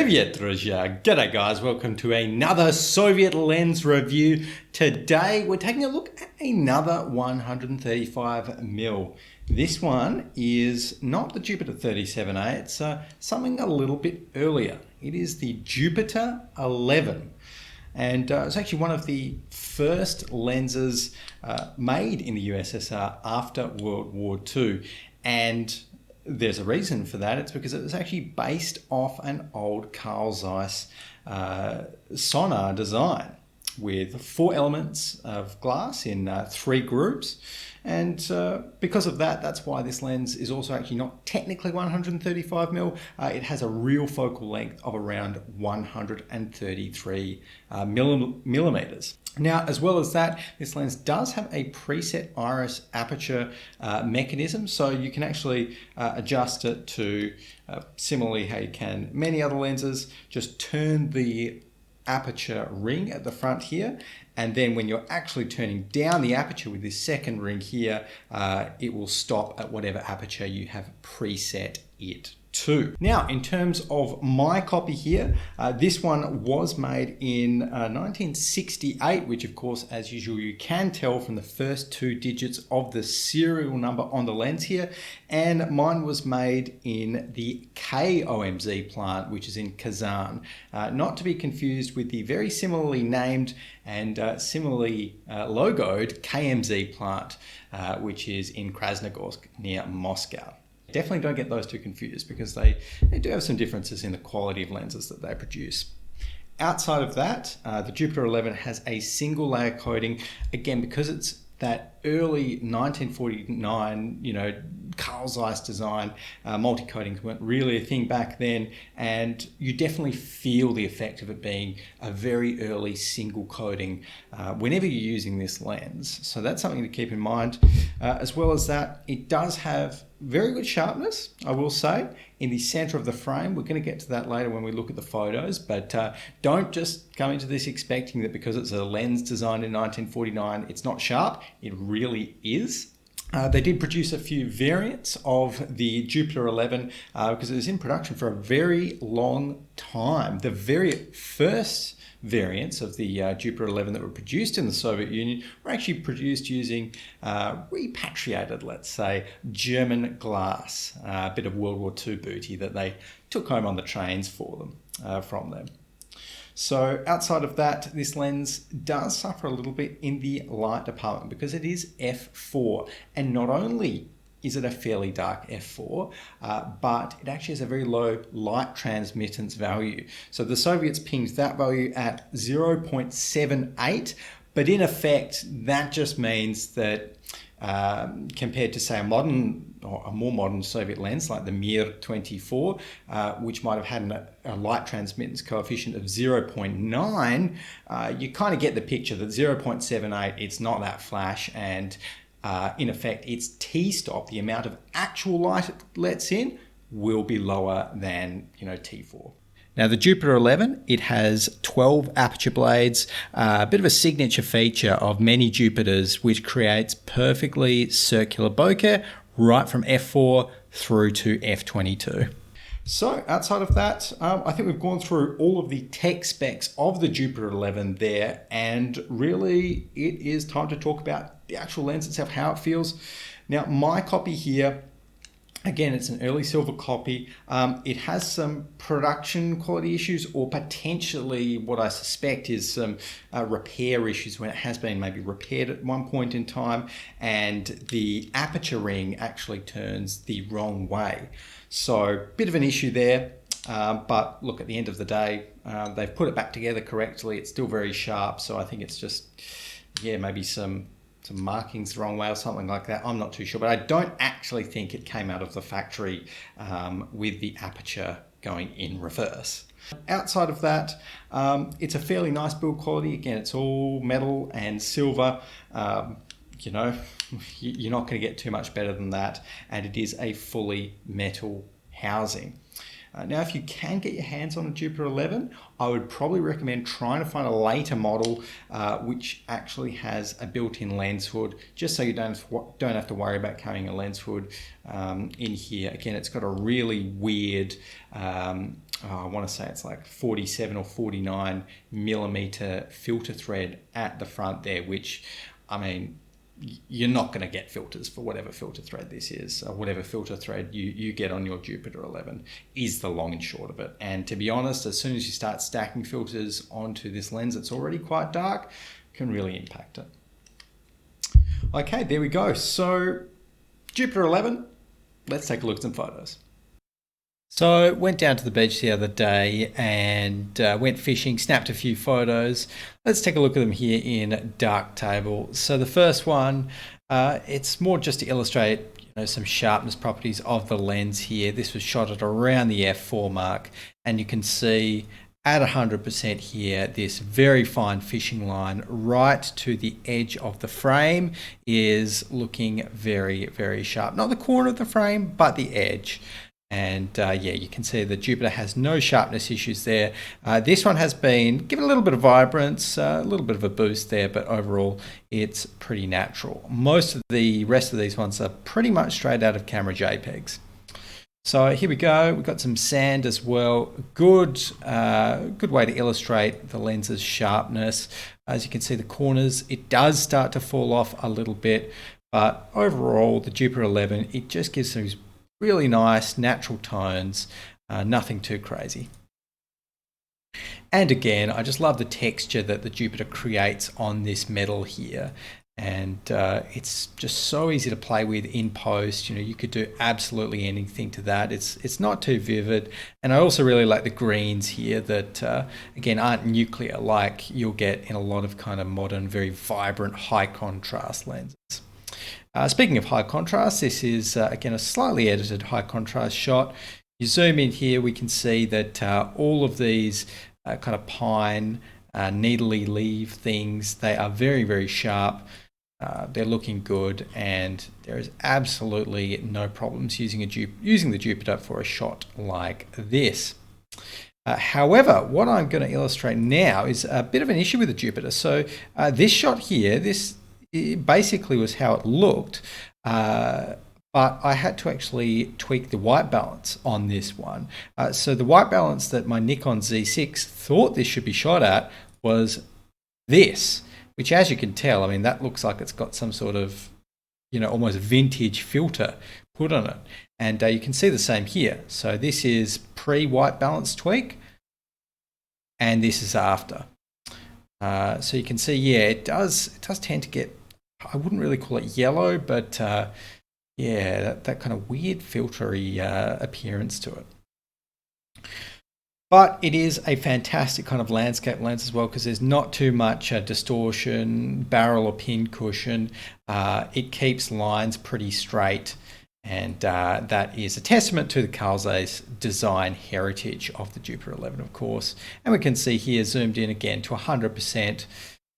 Привет, друзья! G'day guys, welcome to another Soviet lens review. Today we're taking a look at another 135mm. This one is not the Jupiter 37A, it's something a little bit earlier. It is the Jupiter 11. And it's actually one of the first lenses made in the USSR after World War II. And there's a reason for that. It's because it was actually based off an old Carl Zeiss Sonnar design with 4 elements of glass in 3 groups. And because of that, that's why this lens is also actually not technically 135mm. It has a real focal length of around 133 millimeters. Now, as well as that, this lens does have a preset iris aperture mechanism, so you can actually adjust it to, similarly how you can many other lenses, just turn the aperture ring at the front here, and then when you're actually turning down the aperture with this second ring here, it will stop at whatever aperture you have preset it to. Now, in terms of my copy here, this one was made in 1968, which of course, as usual, you can tell from the first 2 digits of the serial number on the lens here. And mine was made in the KOMZ plant, which is in Kazan, not to be confused with the very similarly named and similarly logoed KMZ plant, which is in Krasnogorsk near Moscow. Definitely don't get those two confused because they do have some differences in the quality of lenses that they produce. Outside of that, the Jupiter 11 has a single layer coating. Again, because it's that early 1949, Carl Zeiss design, multi-coatings weren't really a thing back then, and you definitely feel the effect of it being a very early single coating whenever you're using this lens. So that's something to keep in mind. As well as that, it does have very good sharpness, I will say, in the center of the frame. We're going to get to that later when we look at the photos, but don't just come into this expecting that because it's a lens designed in 1949, it's not sharp. It really is. They did produce a few variants of the Jupiter 11 because it was in production for a very long time. The very first variants of the Jupiter 11 that were produced in the Soviet Union were actually produced using repatriated, let's say, German glass, a bit of World War II booty that they took home on the trains for them, from them. So outside of that, this lens does suffer a little bit in the light department because it is f4, and not only is it a fairly dark f4, but it actually has a very low light transmittance value. So the Soviets pinged that value at 0.78, but in effect, that just means that compared to, say, a more modern Soviet lens like the Mir 24, which might have had a light transmittance coefficient of 0.9, you kind of get the picture that 0.78, it's not that flash, and in effect, its t-stop, the amount of actual light it lets in, will be lower than T4. Now the Jupiter 11, it has 12 aperture blades, a bit of a signature feature of many Jupiters, which creates perfectly circular bokeh right from f4 through to f22. So outside of that, I think we've gone through all of the tech specs of the Jupiter 11 there, and really it is time to talk about the actual lens itself, how it feels. Now my copy here, again, it's an early silver copy. It has some production quality issues, or potentially what I suspect is some repair issues when it has been maybe repaired at one point in time and the aperture ring actually turns the wrong way. So bit of an issue there, but look, at the end of the day, they've put it back together correctly. It's still very sharp, so I think it's just, maybe some markings the wrong way or something like that. I'm not too sure, but I don't actually think it came out of the factory with the aperture going in reverse. Outside of that, it's a fairly nice build quality. Again, it's all metal and silver. You're not going to get too much better than that, and it is a fully metal housing. Now, if you can get your hands on a Jupiter 11, I would probably recommend trying to find a later model which actually has a built-in lens hood, just so you don't have to worry about carrying a lens hood in here. Again, it's got a really weird I want to say it's like 47 or 49 millimeter filter thread at the front there, which, I mean, you're not going to get filters for whatever filter thread this is. Whatever filter thread you get on your Jupiter 11 is the long and short of it. And to be honest, as soon as you start stacking filters onto this lens that's already quite dark, can really impact it. Okay, there we go. So Jupiter 11, let's take a look at some photos. So went down to the beach the other day and went fishing, snapped a few photos. Let's take a look at them here in Darktable. So the first one, it's more just to illustrate some sharpness properties of the lens here. This was shot at around the f4 mark, and you can see at 100% here, this very fine fishing line right to the edge of the frame is looking very, very sharp. Not the corner of the frame, but the edge. And yeah, you can see the Jupiter has no sharpness issues there. This one has been given a little bit of vibrance, a little bit of a boost there, but overall it's pretty natural. Most of the rest of these ones are pretty much straight out of camera JPEGs. So here we go. We've got some sand as well. Good way to illustrate the lens's sharpness. As you can see, the corners, it does start to fall off a little bit, but overall the Jupiter 11, it just gives those really nice natural tones, nothing too crazy. And again, I just love the texture that the Jupiter creates on this metal here. And it's just so easy to play with in post. You could do absolutely anything to that. It's not too vivid. And I also really like the greens here that, again, aren't nuclear like you'll get in a lot of kind of modern, very vibrant, high contrast lenses. Speaking of high contrast, this is, again, a slightly edited high contrast shot. You zoom in here, we can see that all of these kind of pine, needly leaf things, they are very, very sharp. They're looking good, and there is absolutely no problems using the Jupiter for a shot like this. However, what I'm going to illustrate now is a bit of an issue with the Jupiter. So this shot here, it basically was how it looked, but I had to actually tweak the white balance on this one. So the white balance that my Nikon Z6 thought this should be shot at was this, which, as you can tell, I mean, that looks like it's got some sort of, almost vintage filter put on it. And you can see the same here. So this is pre-white balance tweak, and this is after. So you can see, yeah, it does tend to get, I wouldn't really call it yellow, but yeah, that kind of weird filtery appearance to it. But it is a fantastic kind of landscape lens as well, because there's not too much distortion, barrel or pin cushion. It keeps lines pretty straight, and that is a testament to the Carl Zeiss design heritage of the Jupiter 11, of course. And we can see here, zoomed in again to 100%.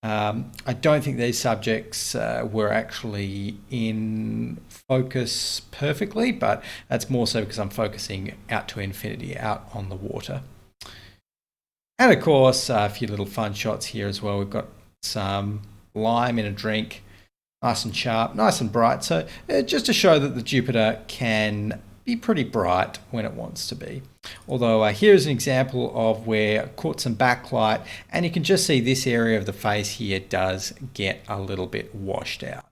I don't think these subjects were actually in focus perfectly, but that's more so because I'm focusing out to infinity, out on the water. And of course, a few little fun shots here as well. We've got some lime in a drink, nice and sharp, nice and bright. So just to show that the Jupiter can be pretty bright when it wants to be. Although here's an example of where I caught some backlight, and you can just see this area of the face here does get a little bit washed out.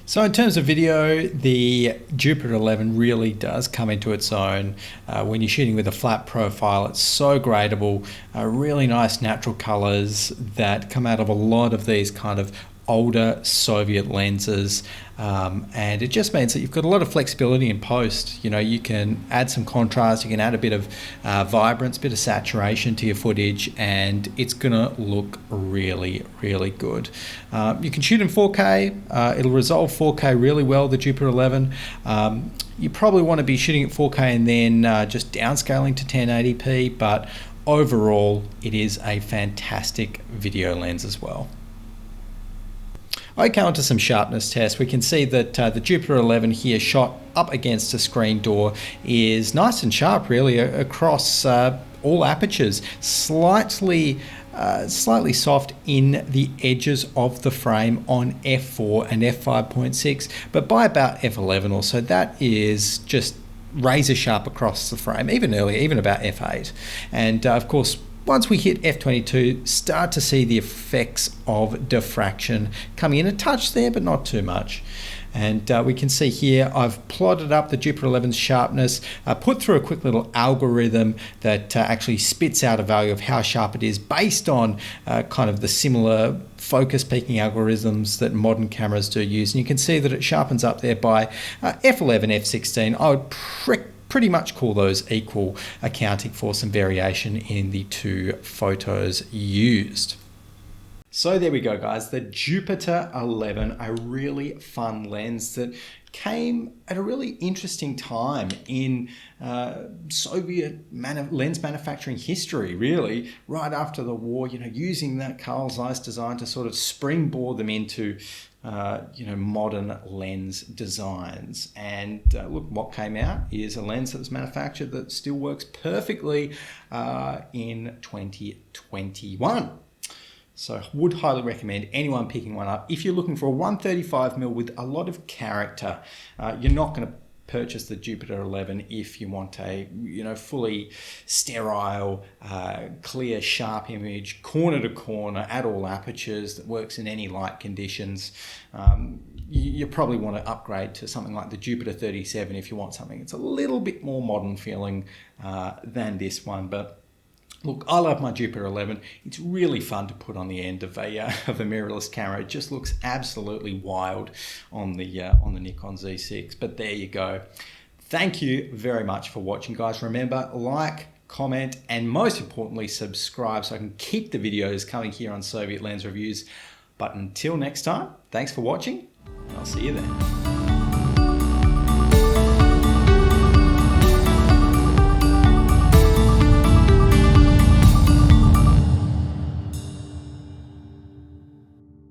So in terms of video, the Jupiter 11 really does come into its own. When you're shooting with a flat profile, it's so gradable, really nice natural colors that come out of a lot of these kind of older Soviet lenses, and it just means that you've got a lot of flexibility in post. You can add some contrast, you can add a bit of vibrance, a bit of saturation to your footage, and it's gonna look really, really good. You can shoot in 4K, it'll resolve 4K really well, the Jupiter 11. You probably want to be shooting at 4K and then just downscaling to 1080p, but overall it is a fantastic video lens as well. Okay, on to some sharpness tests. We can see that the Jupiter 11 here shot up against a screen door is nice and sharp really across all apertures, slightly soft in the edges of the frame on f4 and f5.6, but by about f11 or so, that is just razor sharp across the frame, even earlier, even about f8. And of course, once we hit f22, start to see the effects of diffraction coming in a touch there, but not too much. And we can see here, I've plotted up the Jupiter 11's sharpness, put through a quick little algorithm that actually spits out a value of how sharp it is based on kind of the similar focus peaking algorithms that modern cameras do use. And you can see that it sharpens up there by f11, f16. I would pretty much call those equal, accounting for some variation in the two photos used. So there we go, guys, the Jupiter 11, a really fun lens that came at a really interesting time in Soviet lens manufacturing history, really, right after the war, using that Carl Zeiss design to sort of springboard them into modern lens designs. And look, what came out is a lens that was manufactured that still works perfectly in 2021. So would highly recommend anyone picking one up. If you're looking for a 135mm with a lot of character, you're not going to purchase the Jupiter 11 if you want a fully sterile, clear, sharp image, corner to corner, at all apertures, that works in any light conditions. You probably want to upgrade to something like the Jupiter 37 if you want something that's a little bit more modern feeling than this one. But look, I love my Jupiter 11. It's really fun to put on the end of a mirrorless camera. It just looks absolutely wild on the Nikon Z6. But there you go. Thank you very much for watching, guys. Remember, like, comment, and most importantly, subscribe so I can keep the videos coming here on Soviet Lens Reviews. But until next time, thanks for watching, and I'll see you then.